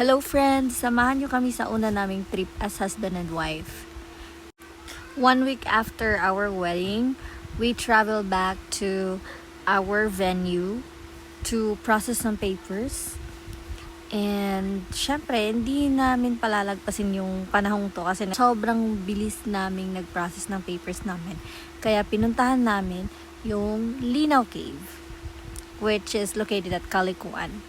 Hello friends! Samahan niyo kami sa una naming trip as husband and wife. 1 week after our wedding, we traveled back to our venue to process some papers. And syempre, hindi namin palalagpasin yung panahong to kasi sobrang bilis naming nag-process ng papers namin. Kaya pinuntahan namin yung Linaw Cave, which is located at Calikuan.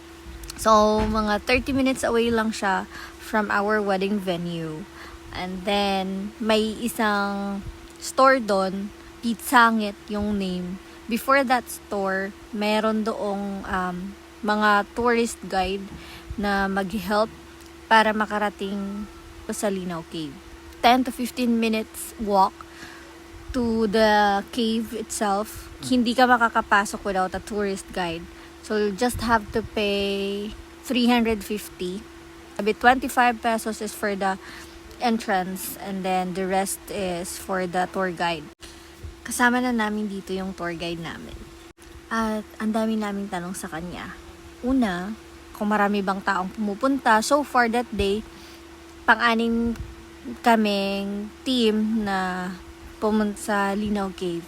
So, mga 30 minutes away lang siya from our wedding venue. And then, may isang store doon, Pitsangit yung name. Before that store, meron doong mga tourist guide na mag-help para makarating sa Linaw Cave. 10 to 15 minutes walk to the cave itself. Hindi ka makakapasok without a tourist guide. So, you'll just have to pay 350. A bit 25 pesos is for the entrance and then the rest is for the tour guide. Kasama na namin dito yung tour guide namin. At ang dami naming tanong sa kanya. Una, kung marami bang taong pumupunta. So far that day, pang-anim kaming team na pumunta sa Linaw Cave.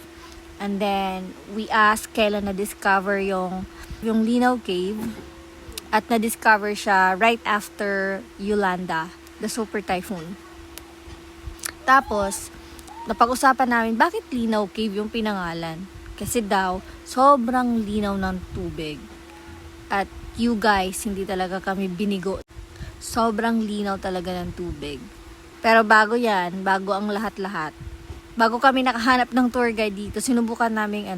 And then, we asked kailan na-discover yung Linaw Cave at na-discover siya right after Yolanda, the super typhoon. Tapos, napag-usapan namin bakit Linaw Cave yung pinangalan. Kasi daw, sobrang linaw ng tubig. At you guys, hindi talaga kami binigo. Sobrang linaw talaga ng tubig. Pero bago yan, bago ang lahat-lahat, bago kami nakahanap ng tour guide dito, sinubukan namin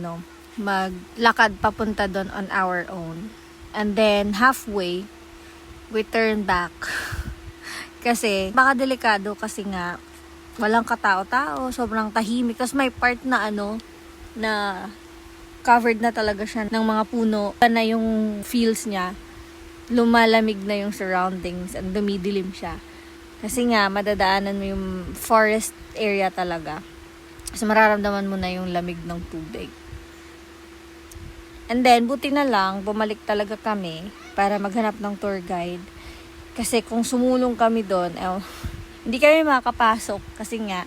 maglakad papunta doon on our own. And then, halfway, we turn back. Kasi, baka delikado kasi nga, walang katao-tao, sobrang tahimik. Tapos may part na na covered na talaga siya ng mga puno. Na yung feels niya, lumalamig na yung surroundings and dumidilim siya. Kasi nga, madadaanan mo yung forest area talaga. Kasi mararamdaman mo na yung lamig ng tubig. And then, buti na lang, bumalik talaga kami para maghanap ng tour guide. Kasi kung sumulong kami doon, hindi kami makakapasok kasi nga,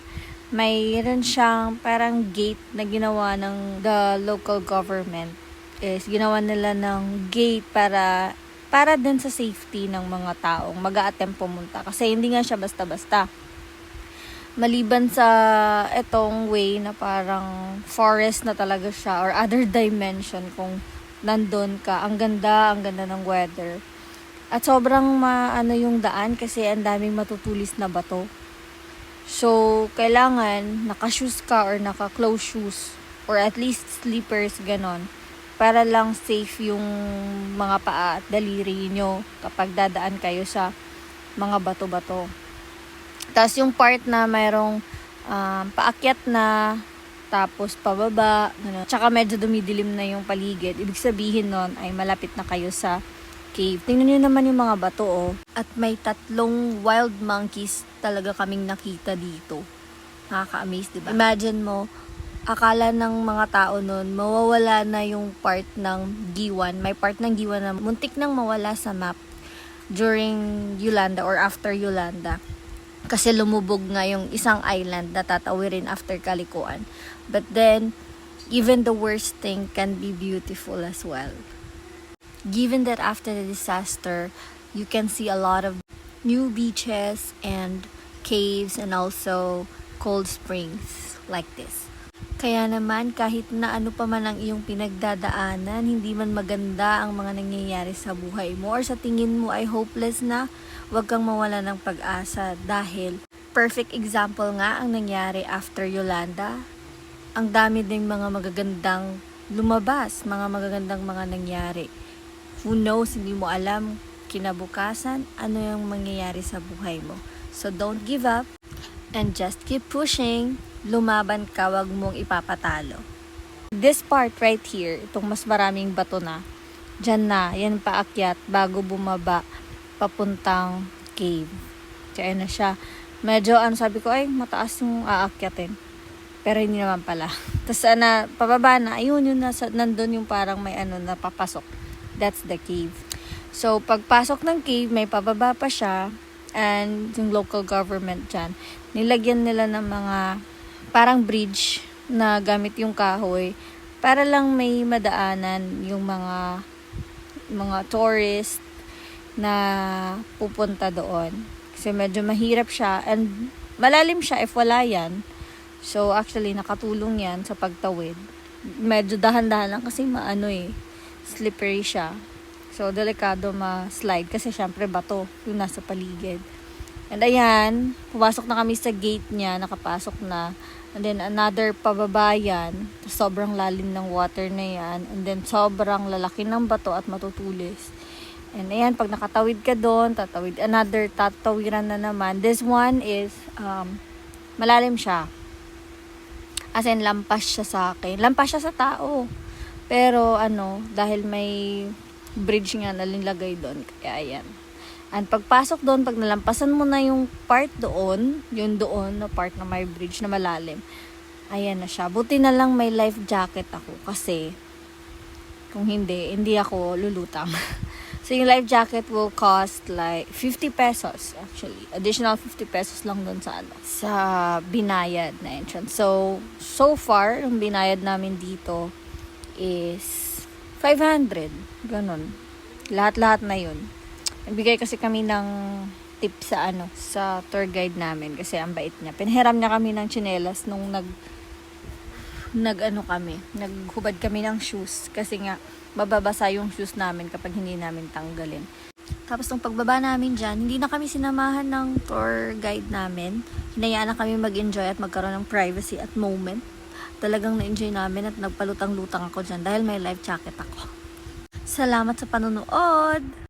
mayroon siyang parang gate na ginawa ng the local government. Ginawa nila ng gate para din sa safety ng mga taong mag-a-attempt pumunta. Kasi hindi nga siya basta-basta. Maliban sa etong way na parang forest na talaga siya or other dimension kung nandun ka. Ang ganda ng weather. At sobrang yung daan kasi ang daming matutulis na bato. So, kailangan naka-shoes ka or naka-close shoes or at least slippers, ganon. Para lang safe yung mga paa at daliri nyo kapag dadaan kayo sa mga bato-bato. Tapos yung part na mayroong paakyat na, tapos pababa, gano'n. Tsaka medyo dumidilim na yung paligid. Ibig sabihin nun ay malapit na kayo sa cave. Tingnan nyo naman yung mga bato, oh. At may 3 wild monkeys talaga kaming nakita dito. Nakaka-amaze, diba? Imagine mo, akala ng mga tao nun, mawawala na yung part ng Giwan. May part ng Giwan na muntik nang mawala sa map during Yolanda or after Yolanda. Kasi lumubog nga yung isang island na tatawirin after Calikuan. But then, even the worst thing can be beautiful as well. Given that after the disaster, you can see a lot of new beaches and caves and also cold springs like this. Kaya naman, kahit na ano pa man ang iyong pinagdadaanan, hindi man maganda ang mga nangyayari sa buhay mo or sa tingin mo ay hopeless na, huwag kang mawala ng pag-asa dahil perfect example nga ang nangyari after Yolanda. Ang dami ding mga magagandang lumabas, mga magagandang mga nangyari. Who knows, hindi mo alam kinabukasan ano yung mangyayari sa buhay mo. So don't give up and just keep pushing. Lumaban ka, wag mong ipapatalo. This part right here, itong mas maraming bato na, dyan na, yan paakyat bago bumaba papuntang cave. Kaya na siya. Medyo, sabi ko, ay, mataas yung aakyatin. Pero hindi naman pala. Tapos, pababa na, ayun, yun, nandun yung parang may na papasok. That's the cave. So, pagpasok ng cave, may pababa pa siya. And yung local government dyan, nilagyan nila ng mga parang bridge na gamit yung kahoy para lang may madaanan yung mga tourist na pupunta doon. Kasi medyo mahirap siya and malalim siya if wala yan. So, actually, nakatulong yan sa pagtawid. Medyo dahan-dahan lang kasi slippery siya. So, delikado ma-slide kasi syempre bato yung nasa paligid. And ayan, pumasok na kami sa gate niya, nakapasok na. And then another pababa yan, sobrang lalim ng water na yan. And then sobrang lalaki ng bato at matutulis. And ayan, pag nakatawid ka doon, tatawiran na naman. This one is, malalim siya. As in, lampas siya sa akin. Lampas siya sa tao. Pero dahil may bridge nga na nilagay doon, kaya ayan. And pagpasok doon, pag nalampasan mo na yung part doon, yung doon na part na may bridge na malalim, ayan na siya. Buti na lang may life jacket ako kasi kung hindi ako lulutang. So yung life jacket will cost like 50 pesos actually. Additional 50 pesos lang doon sa binayad na entrance. So far, yung binayad namin dito is 500. Ganun. Lahat-lahat na yun. Nagbigay kasi kami ng tip sa tour guide namin kasi ang bait niya. Pinahiram niya kami ng tsinelas nung naghubad kami ng shoes kasi nga mababasa yung shoes namin kapag hindi namin tanggalin. Tapos nung pagbaba namin dyan, hindi na kami sinamahan ng tour guide namin. Hinayaan na kami mag-enjoy at magkaroon ng privacy at moment. Talagang na-enjoy namin at nagpalutang-lutang ako dyan dahil may life jacket ako. Salamat sa panonood!